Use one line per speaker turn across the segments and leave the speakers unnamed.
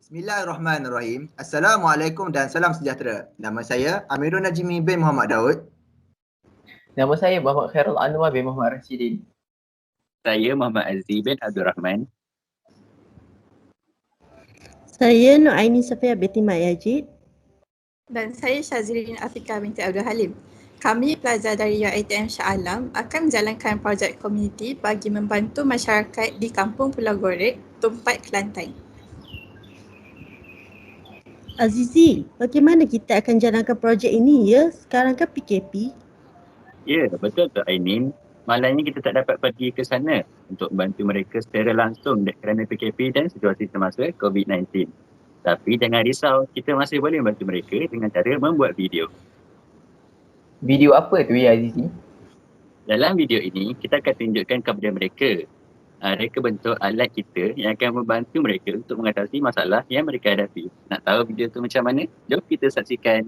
Bismillahirrahmanirrahim. Assalamualaikum dan salam sejahtera. Nama saya Amirul Najmi bin Muhammad Daud.
Nama saya Muhammad Khairul Anwar bin Muhammad Rashidin.
Saya Muhammad Azri bin Abdul Rahman.
Saya Nu'aini Safia binti Mak Yajid.
Dan saya Syazrin Afika binti Abdul Halim. Kami pelajar dari UiTM Shah Alam akan menjalankan projek komuniti bagi membantu masyarakat di Kampung Pulau Gorek, Tumpat, Kelantan.
Azizi, bagaimana kita akan jalankan projek ini ya? Sekarang kan PKP.
Ya, betul Kak Ainin. Malangnya kita tak dapat pergi ke sana untuk bantu mereka secara langsung kerana PKP dan situasi semasa COVID-19. Tapi jangan risau, kita masih boleh membantu mereka dengan cara membuat video.
Video apa tu ya Azizi?
Dalam video ini, kita akan tunjukkan kepada mereka reka bentuk alat kita yang akan membantu mereka untuk mengatasi masalah yang mereka hadapi. Nak tahu video tu macam mana? Jom kita saksikan.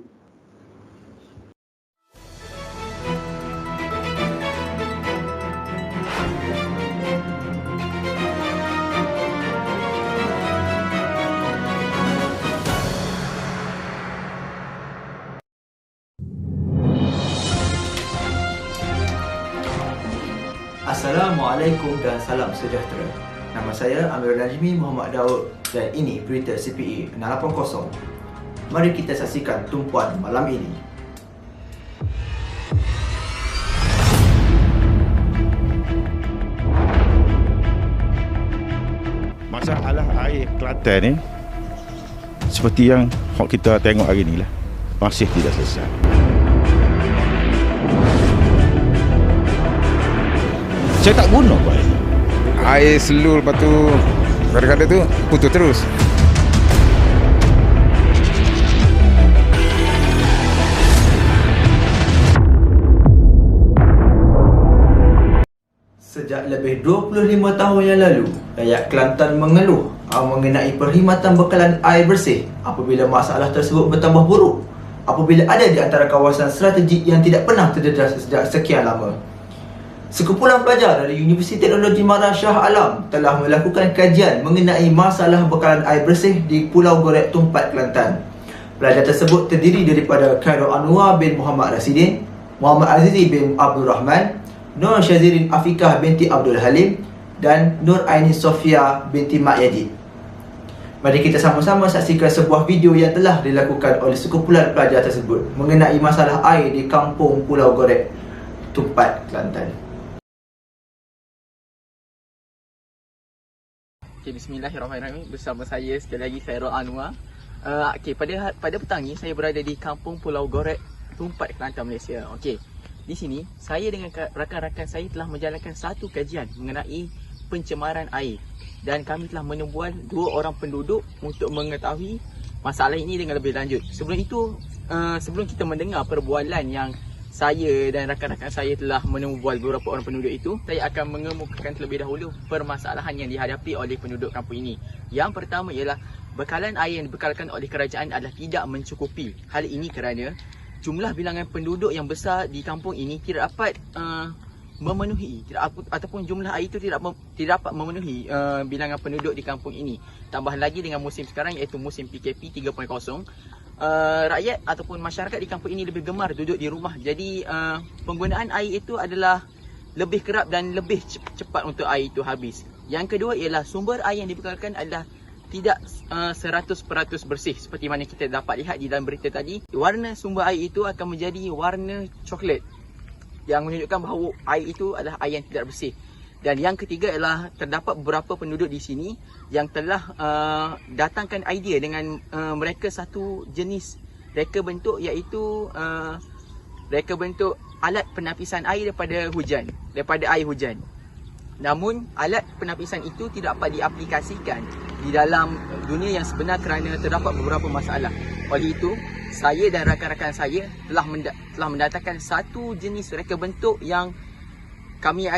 Assalamualaikum dan salam sejahtera. Nama saya Amirul Najmi Muhammad Daud dan ini berita CPE 680. Mari kita saksikan tumpuan malam ini.
Masalah air Kelantan ni seperti yang kita tengok hari ni lah, masih tidak selesai. Saya tak guna pun
air selur, lepas tu kadang-kadang tu putus terus.
Sejak lebih 25 tahun yang lalu, rakyat Kelantan mengeluh mengenai perkhidmatan bekalan air bersih apabila masalah tersebut bertambah buruk apabila ada di antara kawasan strategik yang tidak pernah terdedah sejak sekian lama. Sekumpulan pelajar dari Universiti Teknologi Mara Shah Alam telah melakukan kajian mengenai masalah bekalan air bersih di Pulau Gorek, Tumpat, Kelantan. Pelajar tersebut terdiri daripada Khairul Anwar bin Muhammad Rashidin, Muhammad Azizi bin Abdul Rahman, Nur Syazrin Afikah binti Abdul Halim dan Nur Aini Sofia binti Mak Yajid. Mari kita sama-sama saksikan sebuah video yang telah dilakukan oleh sekumpulan pelajar tersebut mengenai masalah air di Kampung Pulau Gorek, Tumpat, Kelantan.
Bismillahirrahmanirrahim. Bersama saya sekali lagi Khairul Anwar. Pada petang ni saya berada di Kampung Pulau Gorek, Tumpat, Kelantan, Malaysia. Di sini saya dengan rakan-rakan saya telah menjalankan satu kajian mengenai pencemaran air dan kami telah menembual 2 orang penduduk untuk mengetahui masalah ini dengan lebih lanjut. Sebelum itu, sebelum kita mendengar perbualan yang saya dan rakan-rakan saya telah menembual beberapa orang penduduk itu, saya akan mengemukakan terlebih dahulu permasalahan yang dihadapi oleh penduduk kampung ini. Yang pertama ialah bekalan air yang dibekalkan oleh kerajaan adalah tidak mencukupi. Hal ini kerana jumlah bilangan penduduk yang besar di kampung ini tidak dapat memenuhi ataupun jumlah air itu tidak dapat memenuhi bilangan penduduk di kampung ini. Tambah lagi dengan musim sekarang iaitu musim PKP 3.0, rakyat ataupun masyarakat di kampung ini lebih gemar duduk di rumah. Jadi penggunaan air itu adalah lebih kerap dan lebih cepat untuk air itu habis. Yang kedua ialah sumber air yang dibekalkan adalah tidak 100% bersih seperti mana kita dapat lihat di dalam berita tadi. Warna sumber air itu akan menjadi warna coklat yang menunjukkan bahawa air itu adalah air yang tidak bersih. Dan yang ketiga ialah terdapat beberapa penduduk di sini yang telah datangkan idea dengan mereka satu jenis reka bentuk, iaitu reka bentuk alat penapisan air daripada air hujan. Namun alat penapisan itu tidak dapat diaplikasikan di dalam dunia yang sebenar kerana terdapat beberapa masalah. Oleh itu, saya dan rakan-rakan saya telah mendatangkan satu jenis reka bentuk yang kami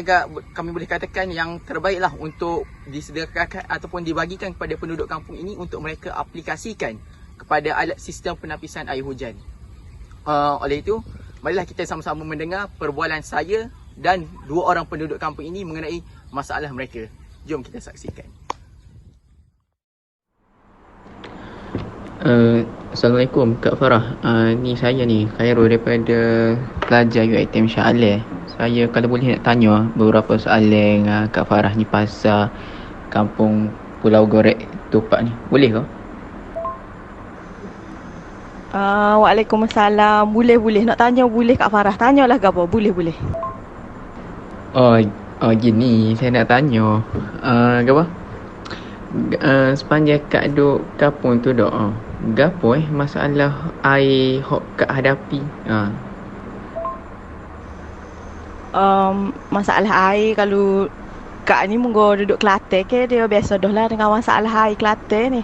boleh katakan yang terbaiklah untuk disediakan ataupun dibagikan kepada penduduk kampung ini untuk mereka aplikasikan kepada alat sistem penapisan air hujan. Oleh itu, marilah kita sama-sama mendengar perbualan saya dan 2 orang penduduk kampung ini mengenai masalah mereka. Jom kita saksikan. Assalamualaikum Kak Farah. Ni saya ni Khairul daripada pelajar UiTM Shah Alam. Saya kalau boleh nak tanya beberapa soalan Kak Farah ni pasal kampung Pulau Gorek Tupak ni. Boleh ke?
Waalaikumsalam. Boleh. Nak tanya boleh Kak Farah. Tanyalah ke apa? Boleh.
Oh, gini saya nak tanya. Apa? Sepanjang Kak duk kampung tu dok. Gapo masalah air hok Kak hadapi?
Masalah air kalau Kak ni munggo duduk Kelantan ke dia biasa dah lah dengan masalah air Kelantan ni.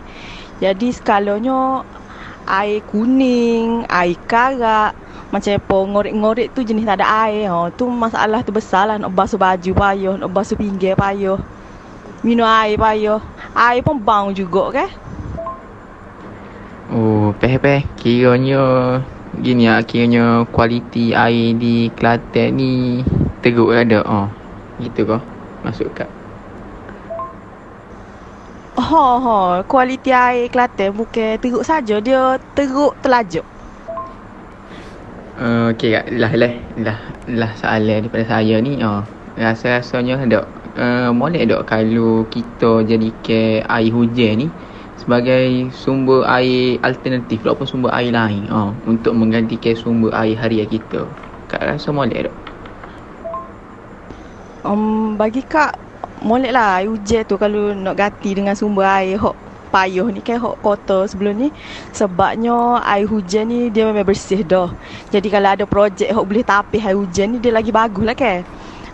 Jadi skalanya air kuning, air karak, macam apa ngorek-ngorek tu jenis tak ada air. Tu masalah tu besar lah. Nak basuh baju payah, nak basuh pinggir payah, minum air payah. Air pun bau juga kan.
Oh, peh. Kiranya gini kiranya kualiti air di Kelantan ni teruk ada. Gitu ke? Masuk Kak.
Kualiti air Kelantan bukan teruk saja, dia teruk terlajuk.
Okey Kak, lah soalan daripada saya ni. Rasa-rasanya dok molek dok kalau kita jadikan air hujan ni sebagai sumber air alternatif ataupun sumber air lain untuk menggantikan sumber air harian kita. Kak rasa molek dok?
Bagi Kak molek lah air hujan tu kalau nak ganti dengan sumber air hok payah ni kan, hok kota sebelum ni. Sebabnya air hujan ni dia memang bersih dah. Jadi kalau ada projek hok boleh tapis air hujan ni, dia lagi bagus lah kan.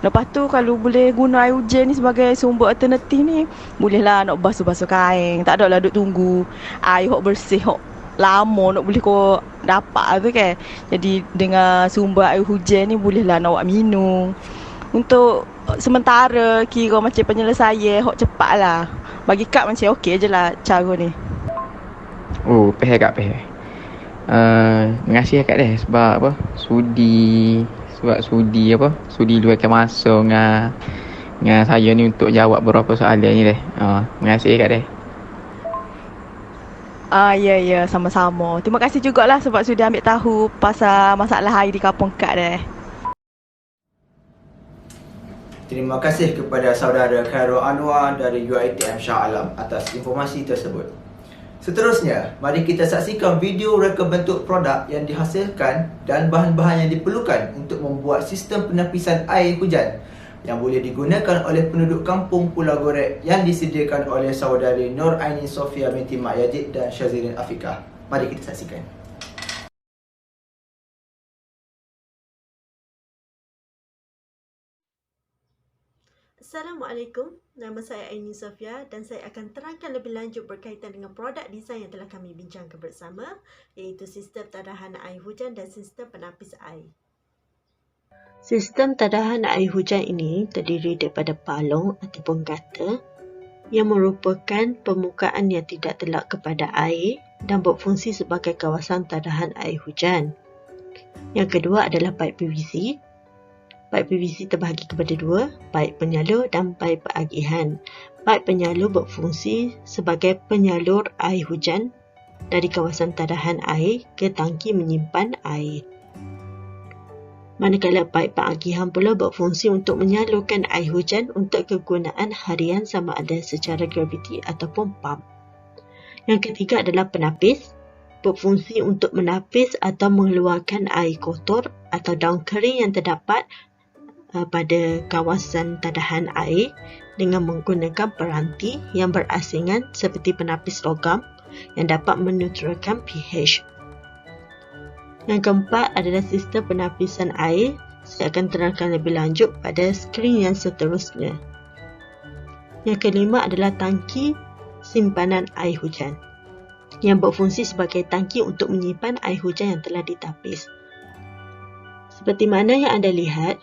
Lepas tu kalau boleh guna air hujan ni sebagai sumber alternatif ni, bolehlah nak basuh-basuh kain. Tak ada lah duk tunggu air hok bersih hok lama nak boleh kau dapat tu kan. Jadi dengan sumber air hujan ni bolehlah nak buat minum. Untuk sementara kira macam penyelesaian hok cepat lah. Bagi Kak macam okey je lah cara ni.
Oh, peh Kak. Mengasih Kak deh sebab apa? Sudi luarkan masa dengan saya ni untuk jawab beberapa soalan ni deh. Mengasih Kak deh.
Ya, sama-sama. Terima kasih jugalah sebab sudah ambil tahu pasal masalah air di kampung Kak deh.
Terima kasih kepada saudara Khairul Anwar dari UiTM Shah Alam atas informasi tersebut. Seterusnya, mari kita saksikan video reka bentuk produk yang dihasilkan dan bahan-bahan yang diperlukan untuk membuat sistem penapisan air hujan yang boleh digunakan oleh penduduk kampung Pulau Gorek yang disediakan oleh saudari Nur Aini Sofia binti Mak Yajid dan Syazirin Afiqah. Mari kita saksikan.
Assalamualaikum, nama saya Aini Sofia dan saya akan terangkan lebih lanjut berkaitan dengan produk desain yang telah kami bincangkan bersama, iaitu sistem tadahan air hujan dan sistem penapis air. Sistem tadahan air hujan ini terdiri daripada palung ataupun gata yang merupakan permukaan yang tidak telak kepada air dan berfungsi sebagai kawasan tadahan air hujan. Yang kedua adalah paip PVC. Paip PVC terbahagi kepada dua, paip penyalur dan paip pengagihan. Paip penyalur berfungsi sebagai penyalur air hujan dari kawasan tadahan air ke tangki menyimpan air. Manakala paip pengagihan pula berfungsi untuk menyalurkan air hujan untuk kegunaan harian sama ada secara graviti ataupun pump. Yang ketiga adalah penapis. Berfungsi untuk menapis atau mengeluarkan air kotor atau daun kering yang terdapat pada kawasan tadahan air dengan menggunakan peranti yang berasingan seperti penapis logam yang dapat menetralkan pH. Yang keempat adalah sistem penapisan air. Saya akan terangkan lebih lanjut pada skrin yang seterusnya. Yang kelima adalah tangki simpanan air hujan yang berfungsi sebagai tangki untuk menyimpan air hujan yang telah ditapis. Seperti mana yang anda lihat,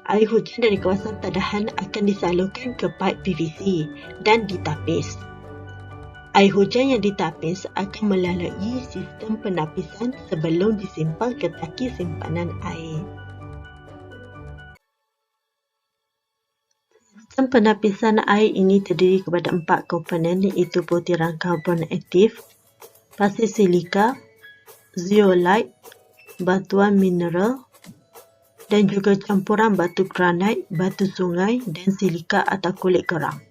air hujan dari kawasan tadahan akan disalurkan ke paip PVC dan ditapis. Air hujan yang ditapis akan melalui sistem penapisan sebelum disimpan ke tangki simpanan air. Sistem penapisan air ini terdiri kepada 4 komponen, iaitu butiran karbon aktif, pasir silika, zeolite, batuan mineral dan juga campuran batu granit, batu sungai dan silika atau kulit kerang.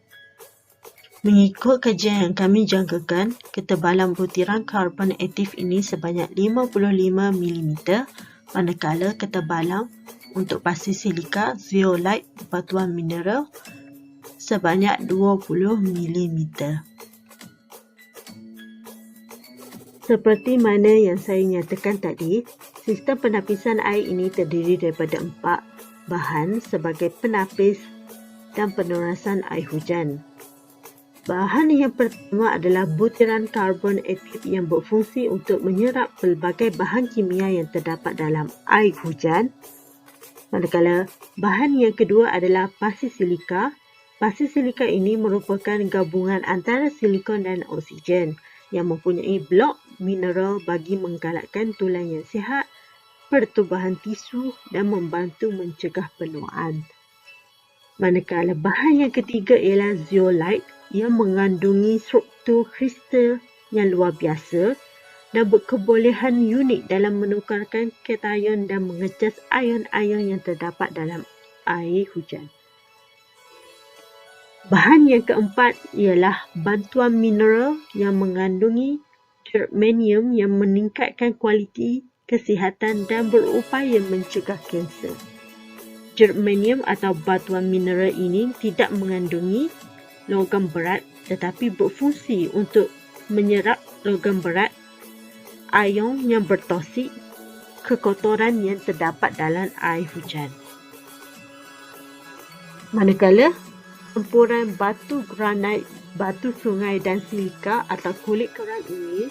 Mengikut kajian yang kami jangkakan, ketebalan butiran karbon aktif ini sebanyak 55 mm, manakala ketebalan untuk pasir silika, zeolite, batuan mineral sebanyak 20 mm. Seperti mana yang saya nyatakan tadi, sistem penapisan air ini terdiri daripada 4 bahan sebagai penapis dan penerasan air hujan. Bahan yang pertama adalah butiran karbon aktif yang berfungsi untuk menyerap pelbagai bahan kimia yang terdapat dalam air hujan. Manakala bahan yang kedua adalah pasir silika. Pasir silika ini merupakan gabungan antara silikon dan oksigen yang mempunyai blok mineral bagi menggalakkan tulang yang sihat, pertubuhan tisu dan membantu mencegah penuaan. Manakala bahan yang ketiga ialah zeolite yang mengandungi struktur kristal yang luar biasa dan berkebolehan unik dalam menukarkan kation dan mengecas ion-ion yang terdapat dalam air hujan. Bahan yang keempat ialah bantuan mineral yang mengandungi germanium yang meningkatkan kualiti kesihatan dan berupaya mencegah kanser. Germanium atau batuan mineral ini tidak mengandungi logam berat tetapi berfungsi untuk menyerap logam berat, ion yang bertoksik, kekotoran yang terdapat dalam air hujan. Manakala campuran batu granit, batu sungai dan silika atau kulit kerang ini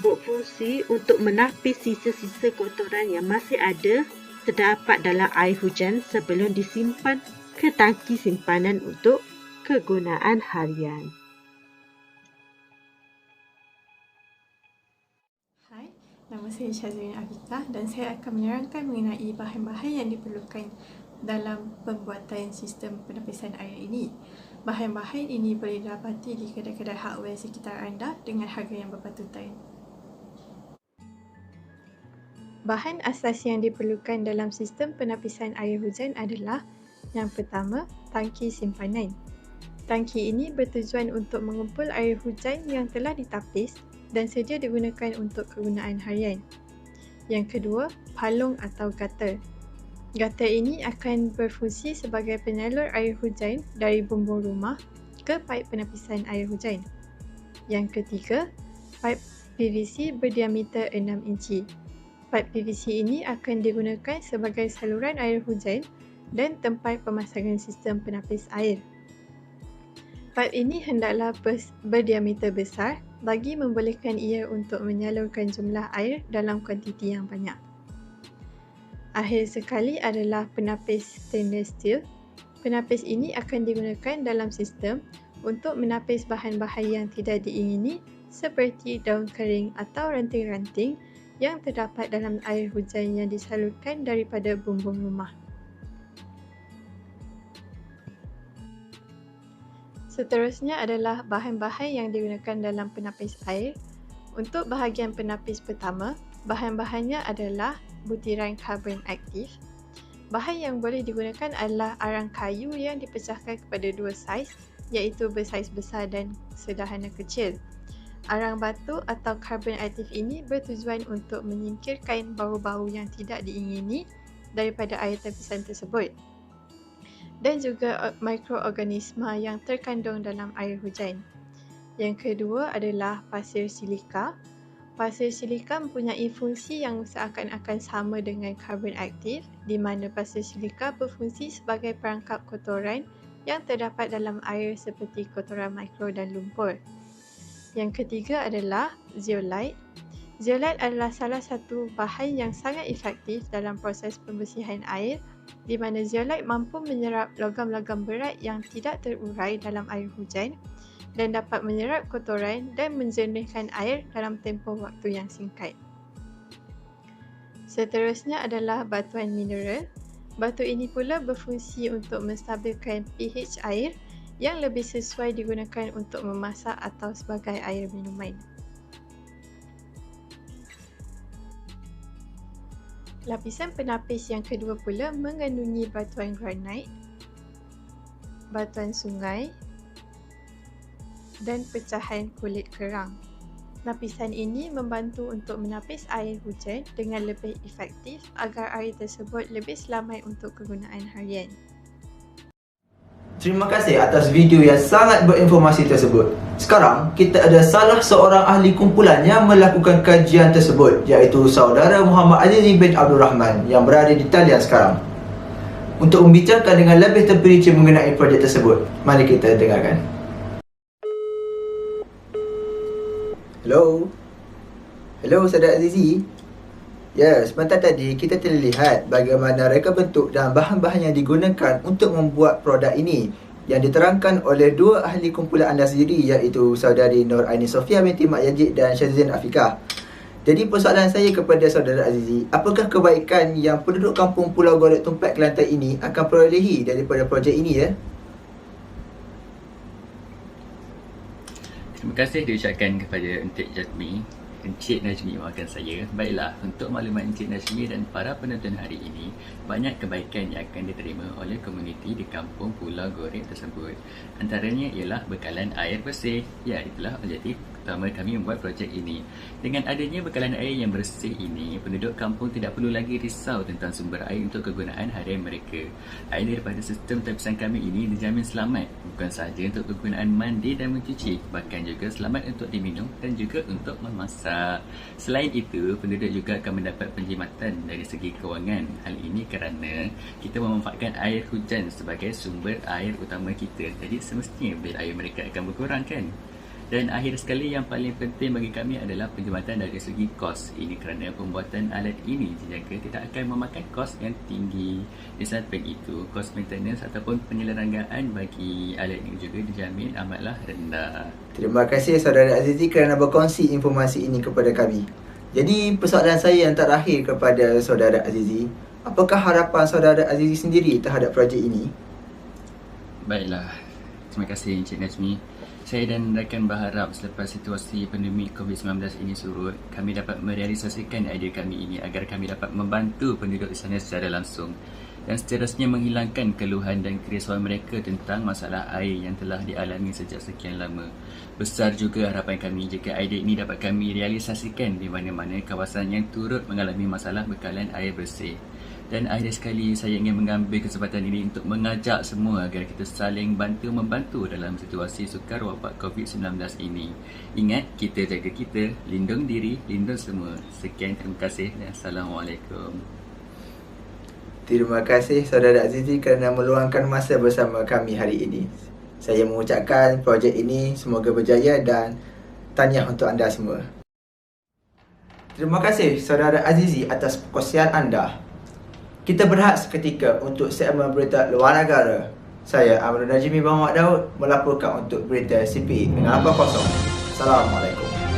berfungsi untuk menapis sisa-sisa kotoran yang masih ada terdapat dalam air hujan sebelum disimpan ke tangki simpanan untuk kegunaan harian.
Hai, nama saya Syazrin Afika dan saya akan menerangkan mengenai bahan-bahan yang diperlukan dalam pembuatan sistem penapisan air ini. Bahan-bahan ini boleh didapati di kedai-kedai hardware sekitar anda dengan harga yang berpatutan. Bahan asas yang diperlukan dalam sistem penapisan air hujan adalah yang pertama, tangki simpanan. Tangki ini bertujuan untuk mengumpul air hujan yang telah ditapis dan sedia digunakan untuk kegunaan harian. Yang kedua, palung atau gutter. Gutter ini akan berfungsi sebagai penyalur air hujan dari bumbung rumah ke paip penapisan air hujan. Yang ketiga, paip PVC berdiameter 6 inci. Paip PVC ini akan digunakan sebagai saluran air hujan dan tempat pemasangan sistem penapis air. Paip ini hendaklah berdiameter besar bagi membolehkan ia untuk menyalurkan jumlah air dalam kuantiti yang banyak. Akhir sekali adalah penapis stainless steel. Penapis ini akan digunakan dalam sistem untuk menapis bahan-bahan yang tidak diingini seperti daun kering atau ranting-ranting yang terdapat dalam air hujan yang disalurkan daripada bumbung rumah. Seterusnya adalah bahan-bahan yang digunakan dalam penapis air. Untuk bahagian penapis pertama, bahan-bahannya adalah butiran karbon aktif. Bahan yang boleh digunakan adalah arang kayu yang dipecahkan kepada dua saiz, iaitu bersaiz besar dan sederhana kecil. Arang batu atau karbon aktif ini bertujuan untuk menyingkirkan bau-bau yang tidak diingini daripada air tapisan tersebut. Dan juga mikroorganisma yang terkandung dalam air hujan. Yang kedua adalah pasir silika. Pasir silika mempunyai fungsi yang seakan-akan sama dengan karbon aktif, di mana pasir silika berfungsi sebagai perangkap kotoran yang terdapat dalam air seperti kotoran mikro dan lumpur. Yang ketiga adalah zeolite. Zeolite adalah salah satu bahan yang sangat efektif dalam proses pembersihan air, di mana zeolite mampu menyerap logam-logam berat yang tidak terurai dalam air hujan dan dapat menyerap kotoran dan menjernihkan air dalam tempoh waktu yang singkat. Seterusnya adalah batuan mineral. Batu ini pula berfungsi untuk menstabilkan pH air yang lebih sesuai digunakan untuk memasak atau sebagai air minuman. Lapisan penapis yang kedua pula mengandungi batuan granit, batuan sungai dan pecahan kulit kerang. Lapisan ini membantu untuk menapis air hujan dengan lebih efektif agar air tersebut lebih selamat untuk kegunaan harian.
Terima kasih atas video yang sangat berinformasi tersebut. Sekarang, kita ada salah seorang ahli kumpulan yang melakukan kajian tersebut, iaitu Saudara Muhammad Azizi bin Abdul Rahman yang berada di talian sekarang. Untuk membicarakan dengan lebih terperinci mengenai projek tersebut, mari kita dengarkan. Hello? Hello, Saudara Azizi? Ya, sebentar tadi kita telah lihat bagaimana reka bentuk dan bahan-bahan yang digunakan untuk membuat produk ini yang diterangkan oleh dua ahli kumpulan anda sendiri, iaitu Saudari Nur Aini Sofia binti Mak Yajid dan Syazrin Afiqah. Jadi persoalan saya kepada Saudara Azizi, apakah kebaikan yang penduduk kampung Pulau Gorek Tumpat Kelantan ini akan perolehi daripada projek ini ya?
Terima kasih diucapkan kepada Encik Najmi maafkan saya. Baiklah, untuk maklumat Encik Najmi dan para penonton hari ini, banyak kebaikan yang akan diterima oleh komuniti di kampung Pulau Gorek tersebut. Antaranya ialah bekalan air bersih. Ya, itulah objektif utama kami membuat projek ini. Dengan adanya bekalan air yang bersih ini, penduduk kampung tidak perlu lagi risau tentang sumber air untuk kegunaan harian mereka. Air daripada sistem tapisan kami ini dijamin selamat, bukan sahaja untuk kegunaan mandi dan mencuci, bahkan juga selamat untuk diminum dan juga untuk memasak. Selain itu, penduduk juga akan mendapat penjimatan dari segi kewangan. Hal ini kerana kita memanfaatkan air hujan sebagai sumber air utama kita. Jadi semestinya bil air mereka akan berkurang kan? Dan akhir sekali yang paling penting bagi kami adalah penjimatan dari segi kos. Ini kerana pembuatan alat ini dijangka tidak akan memakan kos yang tinggi. Di samping itu, kos maintenance ataupun penyelenggaraan bagi alat ini juga dijamin amatlah rendah.
Terima kasih Saudara Azizi kerana berkongsi informasi ini kepada kami. Jadi persoalan saya yang terakhir kepada Saudara Azizi, apakah harapan Saudara Azizi sendiri terhadap projek ini?
Baiklah, terima kasih Encik Najmi. Saya dan rakan berharap selepas situasi pandemik COVID-19 ini surut, kami dapat merealisasikan idea kami ini agar kami dapat membantu penduduk di sana secara langsung dan seterusnya menghilangkan keluhan dan kerisauan mereka tentang masalah air yang telah dialami sejak sekian lama. Besar juga harapan kami jika idea ini dapat kami realisasikan di mana-mana kawasan yang turut mengalami masalah bekalan air bersih. Dan akhir sekali, saya ingin mengambil kesempatan ini untuk mengajak semua agar kita saling bantu-membantu dalam situasi sukar wabak COVID-19 ini. Ingat, kita jaga kita, lindung diri, lindung semua. Sekian, terima kasih dan Assalamualaikum.
Terima kasih Saudara Azizi kerana meluangkan masa bersama kami hari ini. Saya mengucapkan projek ini semoga berjaya dan tahniah untuk anda semua. Terima kasih Saudara Azizi atas perkongsian anda. Kita berehat seketika untuk segmen berita luar negara. Saya Amrul Najmi Muhammad Daud melaporkan untuk berita CPI dengan 80. Assalamualaikum.